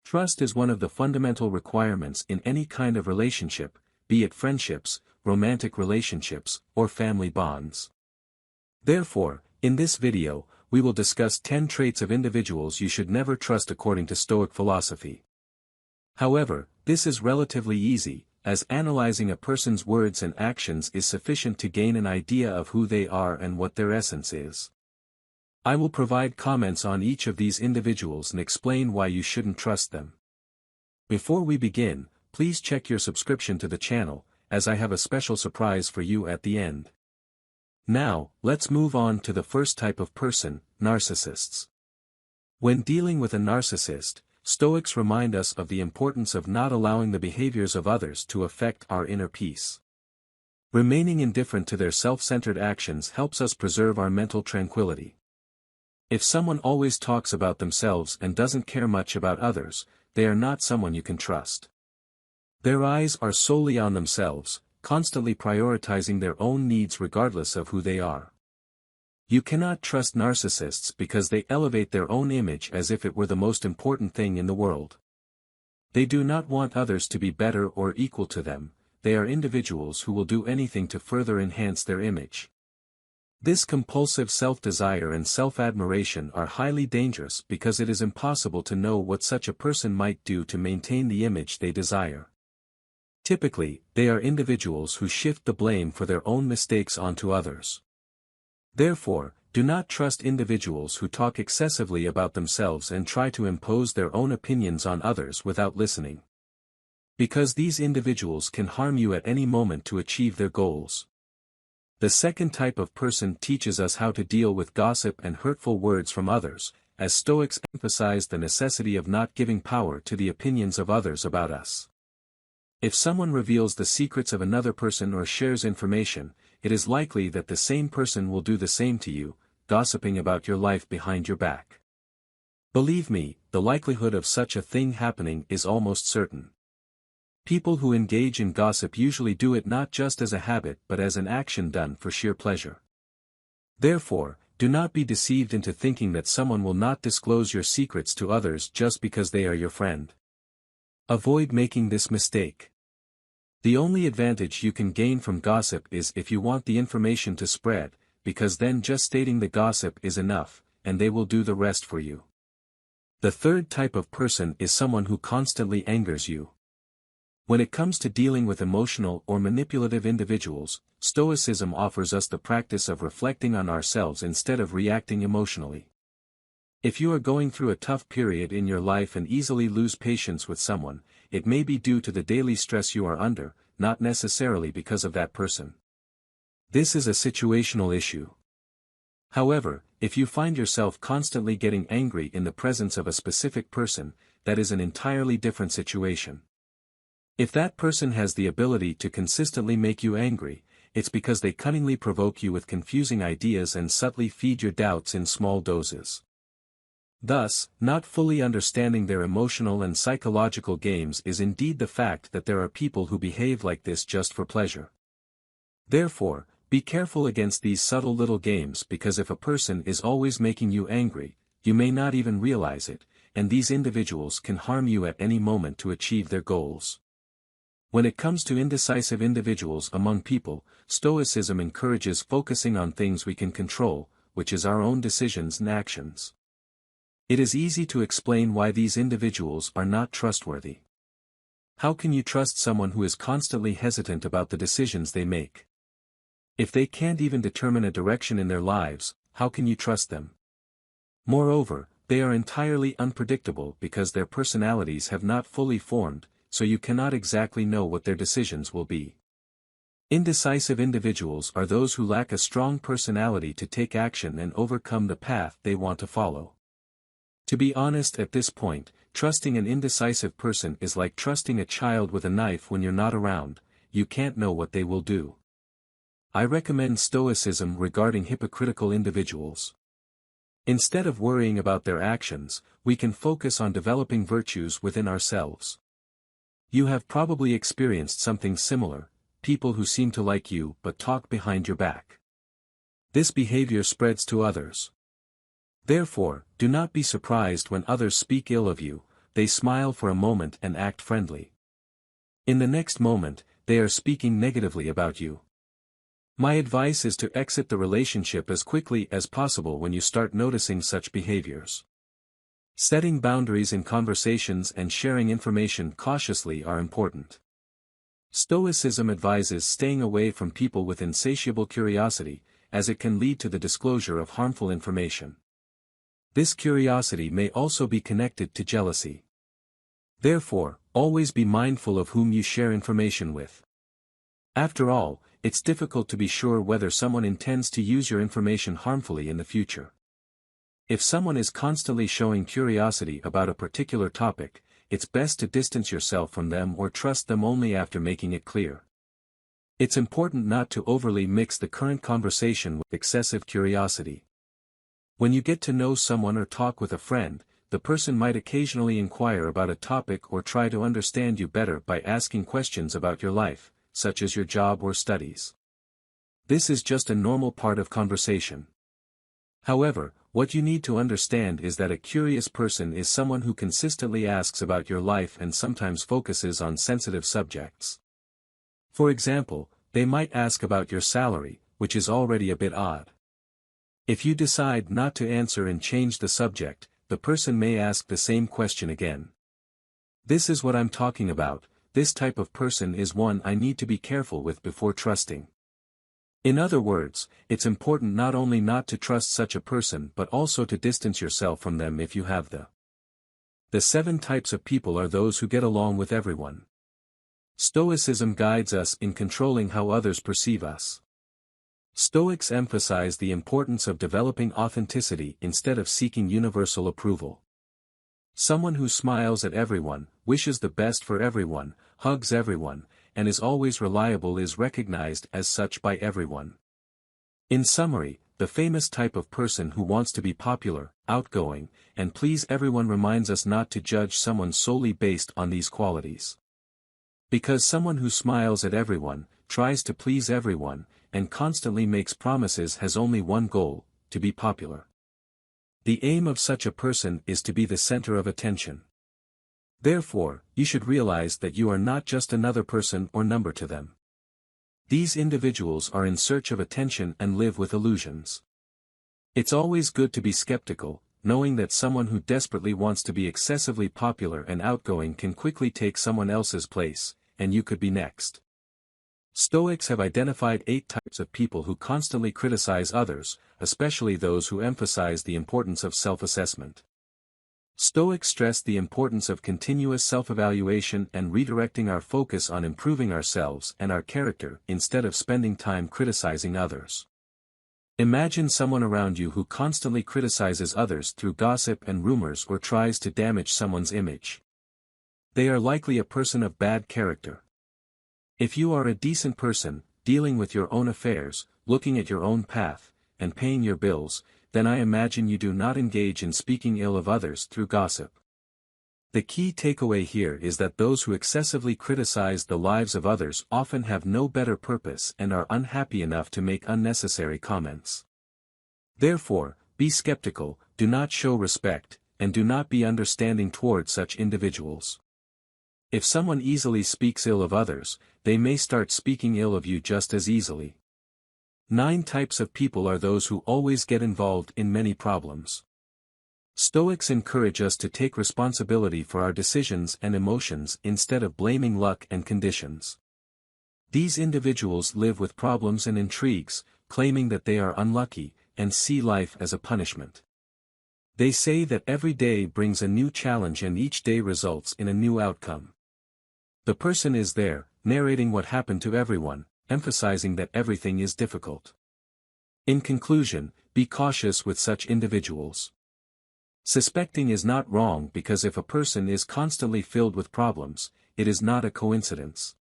Trust is one of the fundamental requirements in any kind of relationship, be it friendships, romantic relationships, or family bonds. Therefore, in this video, we will discuss 10 traits of individuals you should never trust according to Stoic philosophy. However, this is relatively easy, as analyzing a person's words and actions is sufficient to gain an idea of who they are and what their essence is. I will provide comments on each of these individuals and explain why you shouldn't trust them. Before we begin, please check your subscription to the channel, as I have a special surprise for you at the end. Now, let's move on to the first type of person, narcissists. When dealing with a narcissist, Stoics remind us of the importance of not allowing the behaviors of others to affect our inner peace. Remaining indifferent to their self-centered actions helps us preserve our mental tranquility. If someone always talks about themselves and doesn't care much about others, they are not someone you can trust. Their eyes are solely on themselves, constantly prioritizing their own needs regardless of who they are. You cannot trust narcissists because they elevate their own image as if it were the most important thing in the world. They do not want others to be better or equal to them, they are individuals who will do anything to further enhance their image. This compulsive self-desire and self-admiration are highly dangerous because it is impossible to know what such a person might do to maintain the image they desire. Typically, they are individuals who shift the blame for their own mistakes onto others. Therefore, do not trust individuals who talk excessively about themselves and try to impose their own opinions on others without listening. Because these individuals can harm you at any moment to achieve their goals. The second type of person teaches us how to deal with gossip and hurtful words from others, as Stoics emphasize the necessity of not giving power to the opinions of others about us. If someone reveals the secrets of another person or shares information, it is likely that the same person will do the same to you, gossiping about your life behind your back. Believe me, the likelihood of such a thing happening is almost certain. People who engage in gossip usually do it not just as a habit but as an action done for sheer pleasure. Therefore, do not be deceived into thinking that someone will not disclose your secrets to others just because they are your friend. Avoid making this mistake. The only advantage you can gain from gossip is if you want the information to spread, because then just stating the gossip is enough, and they will do the rest for you. The third type of person is someone who constantly angers you. When it comes to dealing with emotional or manipulative individuals, Stoicism offers us the practice of reflecting on ourselves instead of reacting emotionally. If you are going through a tough period in your life and easily lose patience with someone, it may be due to the daily stress you are under, not necessarily because of that person. This is a situational issue. However, if you find yourself constantly getting angry in the presence of a specific person, that is an entirely different situation. If that person has the ability to consistently make you angry, it's because they cunningly provoke you with confusing ideas and subtly feed your doubts in small doses. Thus, not fully understanding their emotional and psychological games is indeed the fact that there are people who behave like this just for pleasure. Therefore, be careful against these subtle little games because if a person is always making you angry, you may not even realize it, and these individuals can harm you at any moment to achieve their goals. When it comes to indecisive individuals among people, Stoicism encourages focusing on things we can control, which is our own decisions and actions. It is easy to explain why these individuals are not trustworthy. How can you trust someone who is constantly hesitant about the decisions they make? If they can't even determine a direction in their lives, how can you trust them? Moreover, they are entirely unpredictable because their personalities have not fully formed, so you cannot exactly know what their decisions will be. Indecisive individuals are those who lack a strong personality to take action and overcome the path they want to follow. To be honest at this point, trusting an indecisive person is like trusting a child with a knife when you're not around, you can't know what they will do. I recommend Stoicism regarding hypocritical individuals. Instead of worrying about their actions, we can focus on developing virtues within ourselves. You have probably experienced something similar, people who seem to like you but talk behind your back. This behavior spreads to others. Therefore, do not be surprised when others speak ill of you, they smile for a moment and act friendly. In the next moment, they are speaking negatively about you. My advice is to exit the relationship as quickly as possible when you start noticing such behaviors. Setting boundaries in conversations and sharing information cautiously are important. Stoicism advises staying away from people with insatiable curiosity, as it can lead to the disclosure of harmful information. This curiosity may also be connected to jealousy. Therefore, always be mindful of whom you share information with. After all, it's difficult to be sure whether someone intends to use your information harmfully in the future. If someone is constantly showing curiosity about a particular topic, it's best to distance yourself from them or trust them only after making it clear. It's important not to overly mix the current conversation with excessive curiosity. When you get to know someone or talk with a friend, the person might occasionally inquire about a topic or try to understand you better by asking questions about your life, such as your job or studies. This is just a normal part of conversation. However, what you need to understand is that a curious person is someone who consistently asks about your life and sometimes focuses on sensitive subjects. For example, they might ask about your salary, which is already a bit odd. If you decide not to answer and change the subject, the person may ask the same question again. This is what I'm talking about. This type of person is one I need to be careful with before trusting. In other words, it's important not only not to trust such a person but also to distance yourself from them if you have the. The 7 types of people are those who get along with everyone. Stoicism guides us in controlling how others perceive us. Stoics emphasize the importance of developing authenticity instead of seeking universal approval. Someone who smiles at everyone, wishes the best for everyone, hugs everyone, and is always reliable is recognized as such by everyone. In summary, the famous type of person who wants to be popular, outgoing, and please everyone reminds us not to judge someone solely based on these qualities. Because someone who smiles at everyone, tries to please everyone, and constantly makes promises has only one goal, to be popular. The aim of such a person is to be the center of attention. Therefore, you should realize that you are not just another person or number to them. These individuals are in search of attention and live with illusions. It's always good to be skeptical, knowing that someone who desperately wants to be excessively popular and outgoing can quickly take someone else's place, and you could be next. Stoics have identified 8 types of people who constantly criticize others, especially those who emphasize the importance of self-assessment. Stoics stress the importance of continuous self-evaluation and redirecting our focus on improving ourselves and our character instead of spending time criticizing others. Imagine someone around you who constantly criticizes others through gossip and rumors or tries to damage someone's image. They are likely a person of bad character. If you are a decent person, dealing with your own affairs, looking at your own path, and paying your bills, then I imagine you do not engage in speaking ill of others through gossip. The key takeaway here is that those who excessively criticize the lives of others often have no better purpose and are unhappy enough to make unnecessary comments. Therefore, be skeptical, do not show respect, and do not be understanding toward such individuals. If someone easily speaks ill of others, they may start speaking ill of you just as easily. 9 types of people are those who always get involved in many problems. Stoics encourage us to take responsibility for our decisions and emotions instead of blaming luck and conditions. These individuals live with problems and intrigues, claiming that they are unlucky, and see life as a punishment. They say that every day brings a new challenge and each day results in a new outcome. The person is there, narrating what happened to everyone, emphasizing that everything is difficult. In conclusion, be cautious with such individuals. Suspecting is not wrong because if a person is constantly filled with problems, it is not a coincidence.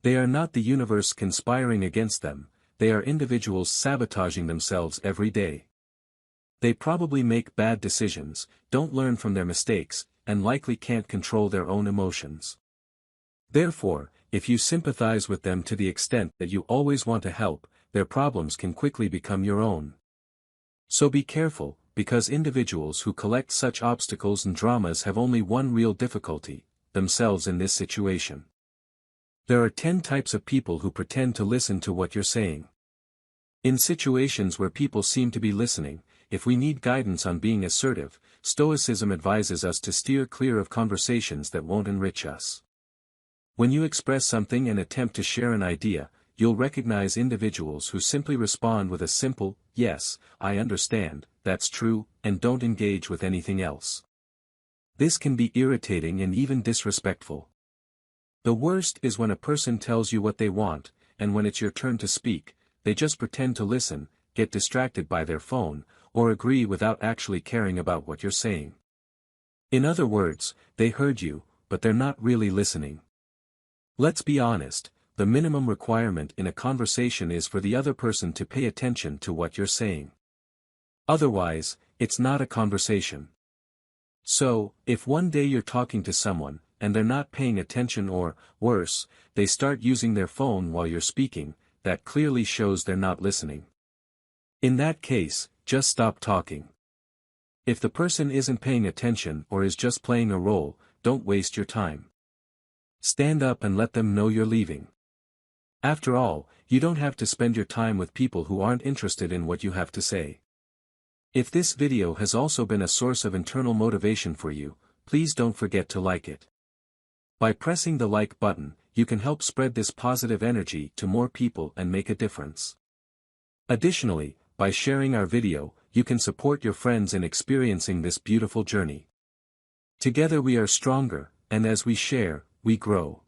They are not the universe conspiring against them, they are individuals sabotaging themselves every day. They probably make bad decisions, don't learn from their mistakes, and likely can't control their own emotions. Therefore, if you sympathize with them to the extent that you always want to help, their problems can quickly become your own. So be careful, because individuals who collect such obstacles and dramas have only one real difficulty, themselves in this situation. There are 10 types of people who pretend to listen to what you're saying. In situations where people seem to be listening, if we need guidance on being assertive, Stoicism advises us to steer clear of conversations that won't enrich us. When you express something and attempt to share an idea, you'll recognize individuals who simply respond with a simple, "Yes, I understand, that's true," and don't engage with anything else. This can be irritating and even disrespectful. The worst is when a person tells you what they want, and when it's your turn to speak, they just pretend to listen, get distracted by their phone, or agree without actually caring about what you're saying. In other words, they heard you, but they're not really listening. Let's be honest, the minimum requirement in a conversation is for the other person to pay attention to what you're saying. Otherwise, it's not a conversation. So, if one day you're talking to someone, and they're not paying attention or, worse, they start using their phone while you're speaking, that clearly shows they're not listening. In that case, just stop talking. If the person isn't paying attention or is just playing a role, don't waste your time. Stand up and let them know you're leaving. After all, you don't have to spend your time with people who aren't interested in what you have to say. If this video has also been a source of internal motivation for you, please don't forget to like it. By pressing the like button, you can help spread this positive energy to more people and make a difference. Additionally, by sharing our video, you can support your friends in experiencing this beautiful journey. Together we are stronger, and as we share, we grow.